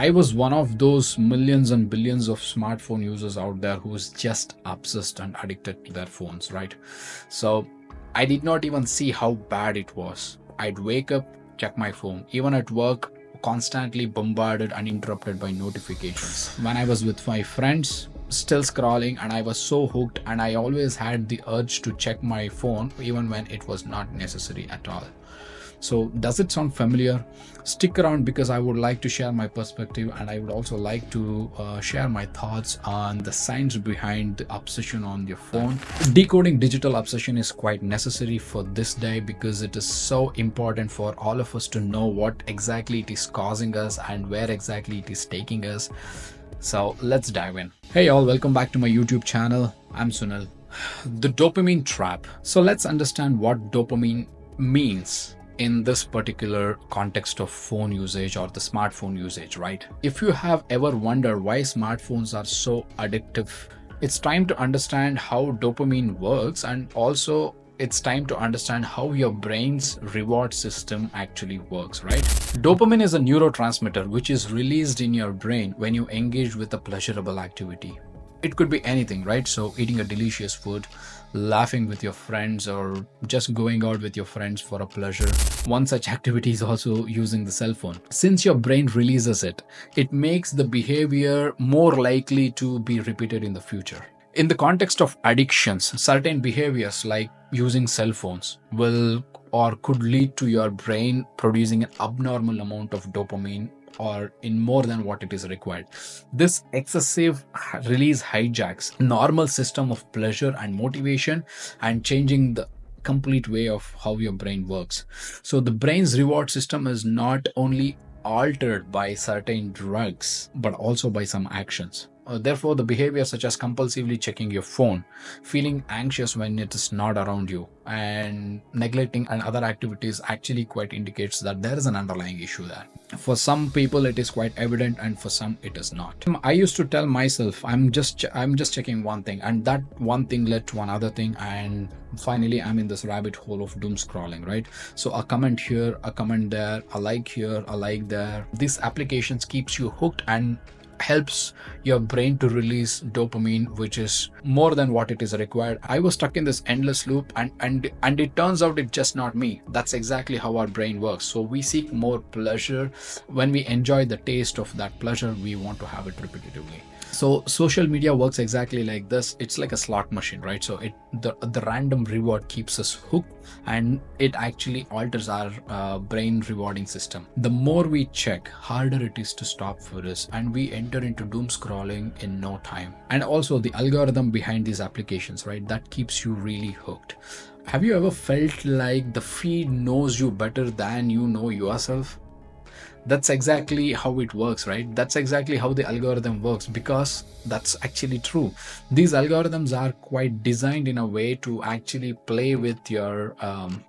I was one of those millions and billions of smartphone users out there who's just obsessed and addicted to their phones, right? So I did not even see how bad it was. I'd wake up, check my phone, even at work, constantly bombarded and interrupted by notifications. When I was with my friends, still scrolling, and I was so hooked, and I always had the urge to check my phone even when it was not necessary at all. So does it sound familiar? Stick around because I would like to share my perspective, and I would also like to share my thoughts on the science behind the obsession on your phone. Decoding digital obsession is quite necessary for this day because it is so important for all of us to know what exactly it is causing us and where exactly it is taking us. So let's dive in. Hey all, welcome back to my YouTube channel. I'm Sunil. The dopamine trap. So let's understand what dopamine means in this particular context of phone usage or the smartphone usage, right? If you have ever wondered why smartphones are so addictive, it's time to understand how dopamine works, and also it's time to understand how your brain's reward system actually works, right? Dopamine is a neurotransmitter which is released in your brain when you engage with a pleasurable activity. It could be anything, right? So eating a delicious food, laughing with your friends, or just going out with your friends for a pleasure. One such activity is also using the cell phone. Since your brain releases it, it makes the behavior more likely to be repeated in the future. In the context of addictions, certain behaviors like using cell phones will or could lead to your brain producing an abnormal amount of dopamine or in more than what it is required. This excessive release hijacks normal system of pleasure and motivation and changing the complete way of how your brain works. So the brain's reward system is not only altered by certain drugs but also by some actions. Therefore, the behavior such as compulsively checking your phone, feeling anxious when it is not around you, and neglecting and other activities actually quite indicates that there is an underlying issue there. For some people it is quite evident, and for some it is not. I used to tell myself I'm just checking one thing, and that one thing led to another thing, and finally I'm in this rabbit hole of doom scrolling, right? So a comment here, a comment there, a like here, a like there. These applications keeps you hooked and helps your brain to release dopamine, which is more than what it is required. I was stuck in this endless loop, and it turns out it's just not me. That's exactly how our brain works. So we seek more pleasure. When we enjoy the taste of that pleasure, we want to have it repetitively. So social media works exactly like this. It's like a slot machine, right? So the random reward keeps us hooked, and it actually alters our brain rewarding system. The more we check, harder it is to stop for us, and we enter into doom scrolling in no time. And also the algorithm behind these applications, right, that keeps you really hooked. Have you ever felt like the feed knows you better than you know yourself? That's exactly how it works, right? That's exactly how the algorithm works, because that's actually true. These algorithms are quite designed in a way to actually play with your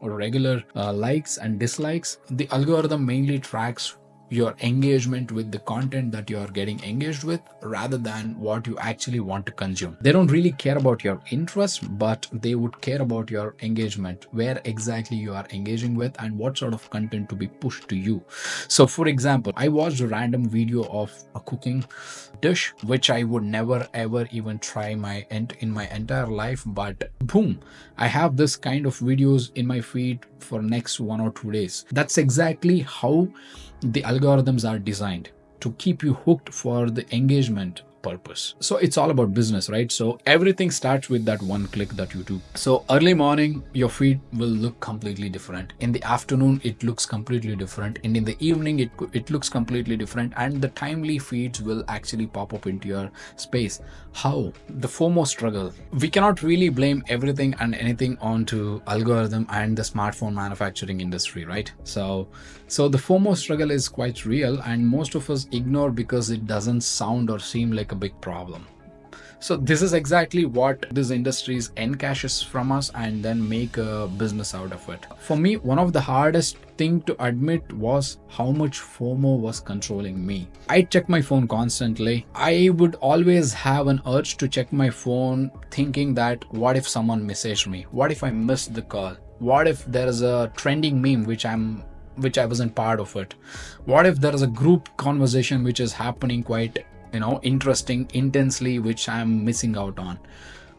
regular likes and dislikes. The algorithm mainly tracks your engagement with the content that you are getting engaged with rather than what you actually want to consume. They don't really care about your interest, but they would care about your engagement, where exactly you are engaging with and what sort of content to be pushed to you. So for example, I watched a random video of a cooking dish which I would never ever even try in my entire life, but boom, I have this kind of videos in my feed for next 1 or 2 days. That's exactly how the algorithms are designed, to keep you hooked for the engagement purpose. So it's all about business, right? So everything starts with that one click that you do. So early morning, your feed will look completely different. In the afternoon, it looks completely different. And in the evening, it looks completely different. And the timely feeds will actually pop up into your space. How? The FOMO struggle. We cannot really blame everything and anything onto algorithm and the smartphone manufacturing industry, right? So the FOMO struggle is quite real, and most of us ignore because it doesn't sound or seem like a big problem. So this is exactly what these industries encashes from us and then make a business out of it. For me, one of the hardest thing to admit was how much FOMO was controlling me. I check my phone constantly. I would always have an urge to check my phone thinking that what if someone messaged me? What if I missed the call? What if there is a trending meme which I'm which I wasn't part of it? What if there is a group conversation which is happening quite, interesting, intensely, which I'm missing out on?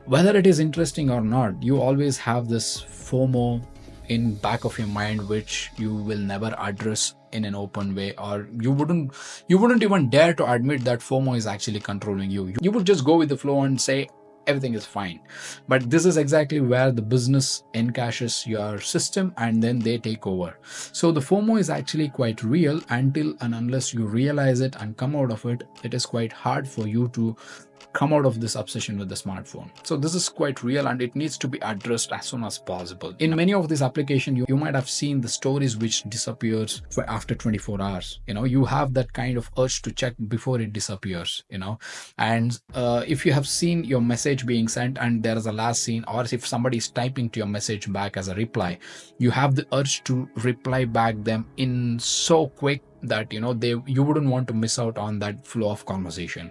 Whether it is interesting or not, you always have this FOMO in back of your mind, which you will never address in an open way, or you wouldn't even dare to admit that FOMO is actually controlling you. You would just go with the flow and say everything is fine. But this is exactly where the business encashes your system and then they take over. So the FOMO is actually quite real. Until and unless you realize it and come out of it, it is quite hard for you to come out of this obsession with the smartphone. So this is quite real and it needs to be addressed as soon as possible. In many of these applications, you might have seen the stories which disappears for after 24 hours. You have that kind of urge to check before it disappears. And if you have seen your message being sent and there is a last scene, or if somebody is typing to your message back as a reply, you have the urge to reply back them in so quick that you wouldn't want to miss out on that flow of conversation.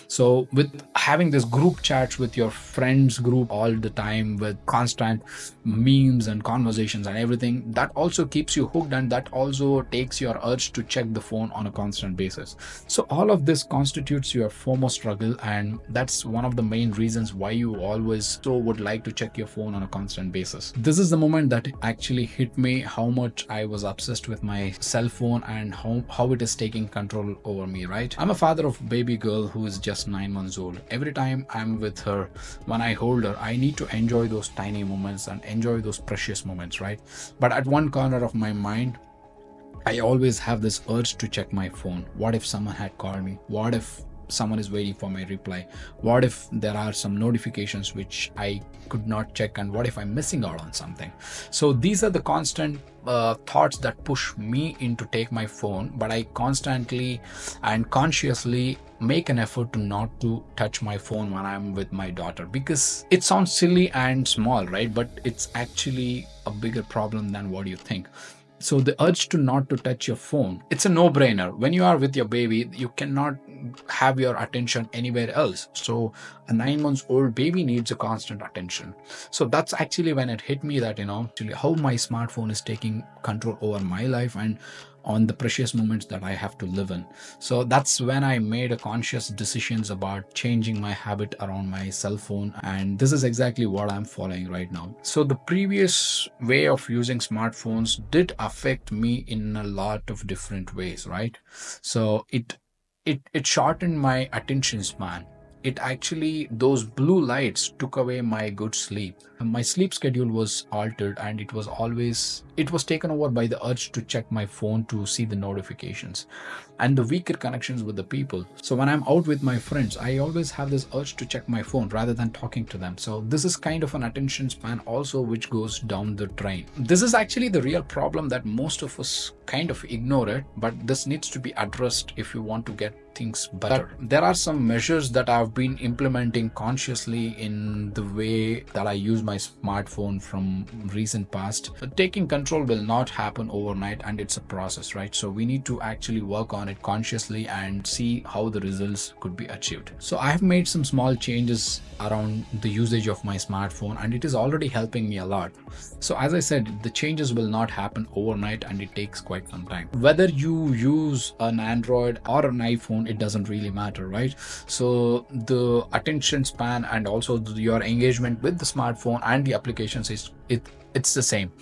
So with having this group chats with your friends group all the time with constant memes and conversations and everything, that also keeps you hooked, and that also takes your urge to check the phone on a constant basis. So all of this constitutes your FOMO struggle, and that's one of the main reasons why you always so would like to check your phone on a constant basis. This is the moment that actually hit me how much I was obsessed with my cell phone and how it is taking control over me, right? I'm a father of a baby girl who is just 9 months old. Every time I'm with her, when I hold her, I need to enjoy those tiny moments and enjoy those precious moments, right? But at one corner of my mind, I always have this urge to check my phone. What if someone had called me? What if someone is waiting for my reply? What if there are some notifications which I could not check, and what if I'm missing out on something? So these are the constant thoughts that push me into take my phone, but I constantly and consciously make an effort to not to touch my phone when I'm with my daughter, because it sounds silly and small, right? But it's actually a bigger problem than what you think. So the urge to not to touch your phone, it's a no-brainer. When you are with your baby, you cannot have your attention anywhere else. So a 9 months old baby needs a constant attention. So that's actually when it hit me that, actually how my smartphone is taking control over my life and on the precious moments that I have to live in. So that's when I made a conscious decisions about changing my habit around my cell phone, and this is exactly what I'm following right now. So the previous way of using smartphones did affect me in a lot of different ways, right? So it shortened my attention span. It actually, those blue lights took away my good sleep. My sleep schedule was altered, and it was taken over by the urge to check my phone to see the notifications and the weaker connections with the people. So when I'm out with my friends, I always have this urge to check my phone rather than talking to them. So this is kind of an attention span also which goes down the drain. This is actually the real problem that most of us kind of ignore it, but this needs to be addressed if you want to get things better. There are some measures that I've been implementing consciously in the way that I use my smartphone from recent past. Taking control will not happen overnight, and it's a process, right? So we need to actually work on it consciously and see how the results could be achieved. So I have made some small changes around the usage of my smartphone, and it is already helping me a lot. So as I said, the changes will not happen overnight, and it takes quite some time. Whether you use an Android or an iPhone, it doesn't really matter, right? So the attention span and also your engagement with the smartphone and the applications it's the same.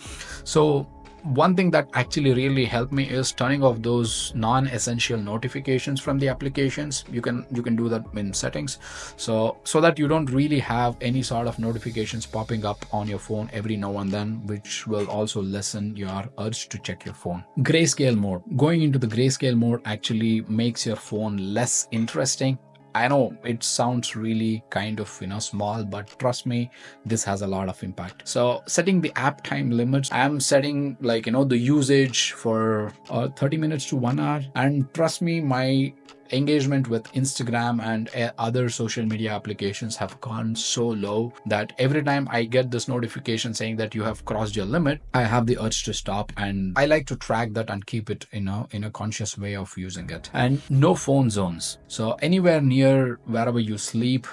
So one thing that actually really helped me is turning off those non-essential notifications from the applications. You can do that in settings, so that you don't really have any sort of notifications popping up on your phone every now and then, which will also lessen your urge to check your phone. Grayscale mode. Going into the grayscale mode actually makes your phone less interesting. I know it sounds really kind of small, but trust me, this has a lot of impact. So setting the app time limits, I'm setting the usage for 30 minutes to 1 hour, and trust me, my engagement with Instagram and other social media applications have gone so low that every time I get this notification saying that you have crossed your limit, I have the urge to stop, and I like to track that and keep it in a conscious way of using it. And no phone zones. So anywhere near wherever you sleep,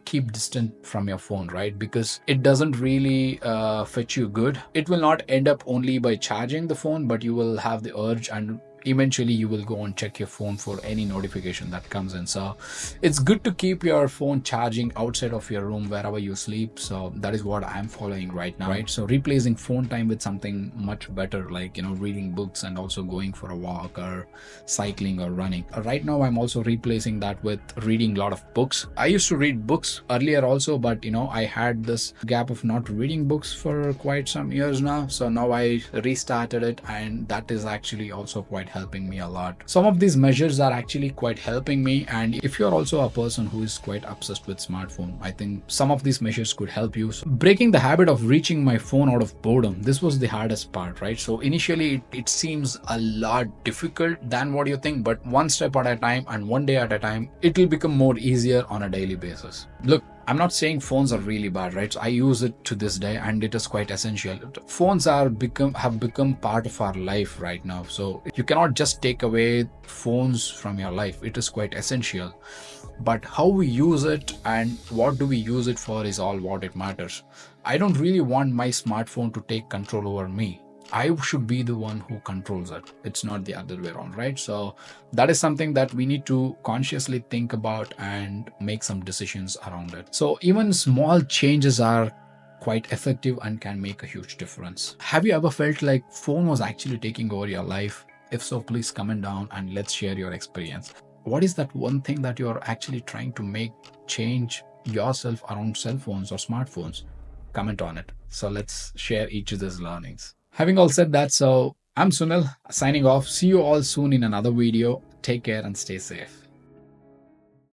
keep distant from your phone, right? Because it doesn't really fetch you good. It will not end up only by charging the phone, but you will have the urge, and eventually you will go and check your phone for any notification that comes in. So it's good to keep your phone charging outside of your room wherever you sleep. So that is what I'm following right now, right? So replacing phone time with something much better, like reading books and also going for a walk or cycling or running. Right now I'm also replacing that with reading a lot of books. I used to read books earlier also, but I had this gap of not reading books for quite some years now. So now I restarted it, and that is actually also quite helping me a lot. Some of these measures are actually quite helping me, and if you're also a person who is quite obsessed with smartphone, I think some of these measures could help you. So breaking the habit of reaching my phone out of boredom, this was the hardest part, right? So initially it seems a lot difficult than what you think, but one step at a time and one day at a time, it will become more easier on a daily basis. Look, I'm not saying phones are really bad, right? So I use it to this day, and it is quite essential. Phones have become part of our life right now. So you cannot just take away phones from your life. It is quite essential. But how we use it and what do we use it for is all what it matters. I don't really want my smartphone to take control over me. I should be the one who controls it. It's not the other way around, right? So that is something that we need to consciously think about and make some decisions around it. So even small changes are quite effective and can make a huge difference. Have you ever felt like phone was actually taking over your life? If so, please comment down and let's share your experience. What is that one thing that you're actually trying to make change yourself around cell phones or smartphones? Comment on it. So let's share each other's learnings. Having all said that, so I'm Sunil signing off. See you all soon in another video. Take care and stay safe.